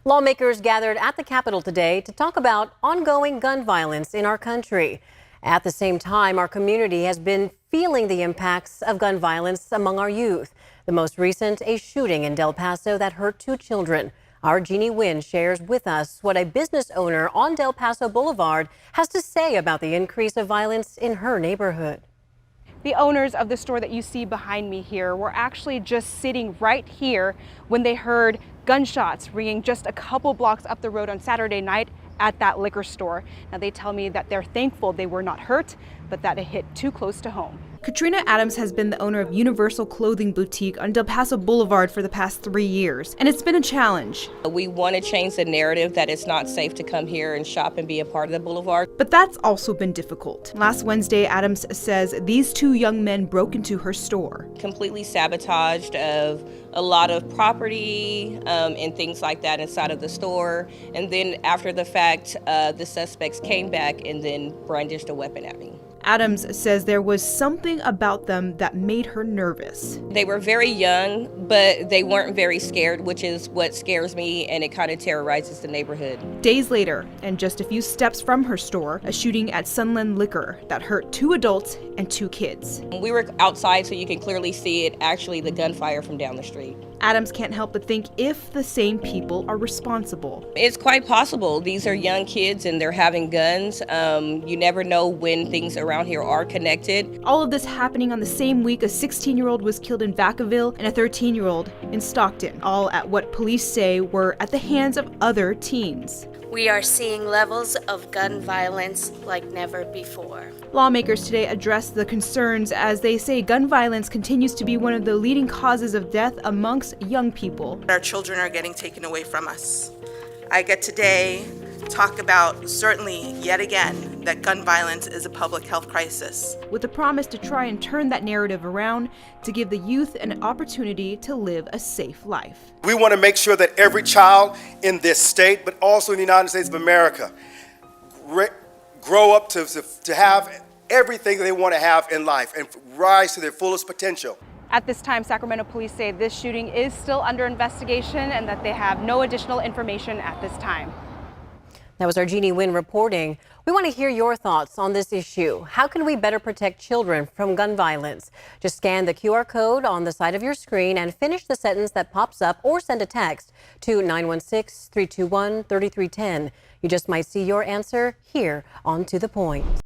Lawmakers gathered at the Capitol today to talk about ongoing gun violence in our country. At the same time, our community has been feeling the impacts of gun violence among our youth. The most recent, a shooting in Del Paso that hurt 2 children. Our Jeannie Wynn shares with us what a business owner on Del Paso Boulevard has to say about the increase of violence in her neighborhood. The owners of the store that you see behind me here were actually just sitting right here when they heard gunshots ringing just a couple blocks up the road on Saturday night at that liquor store. Now they tell me that they're thankful they were not hurt, but that it hit too close to home. Contreina Adams has been the owner of Universal Clothing Boutique on Del Paso Boulevard for the past 3 years, and it's been a challenge. We want to change the narrative that it's not safe to come here and shop and be a part of the boulevard. But that's also been difficult. Last Wednesday, Adams says these 2 young men broke into her store. Completely sabotaged of a lot of property and things like that inside of the store. And then after the fact, the suspects came back and then brandished a weapon at me. Adams says there was something about them that made her nervous. They were very young, but they weren't very scared, which is what scares me, and it kind of terrorizes the neighborhood. Days later, and just a few steps from her store, a shooting at Sunland Liquor that hurt 2 adults and 2 kids. We were outside, so you can clearly see it, actually the gunfire from down the street. Adams can't help but think if the same people are responsible. It's quite possible. These are young kids and they're having guns. You never know when things around here are connected. All of this happening on the same week a 16-year-old was killed in Vacaville and a 13-year-old in Stockton, all at what police say were at the hands of other teens. We are seeing levels of gun violence like never before. Lawmakers today addressed the concerns as they say gun violence continues to be one of the leading causes of death amongst young people. Our children are getting taken away from us. I get today talk about, certainly yet again, that gun violence is a public health crisis. With a promise to try and turn that narrative around to give the youth an opportunity to live a safe life. We want to make sure that every child in this state, but also in the United States of America, grow up to have everything they want to have in life and rise to their fullest potential. At this time, Sacramento police say this shooting is still under investigation and that they have no additional information at this time. That was our Jeannie Wynn reporting. We want to hear your thoughts on this issue. How can we better protect children from gun violence? Just scan the QR code on the side of your screen and finish the sentence that pops up or send a text to 916-321-3310. You just might see your answer here on To The Point.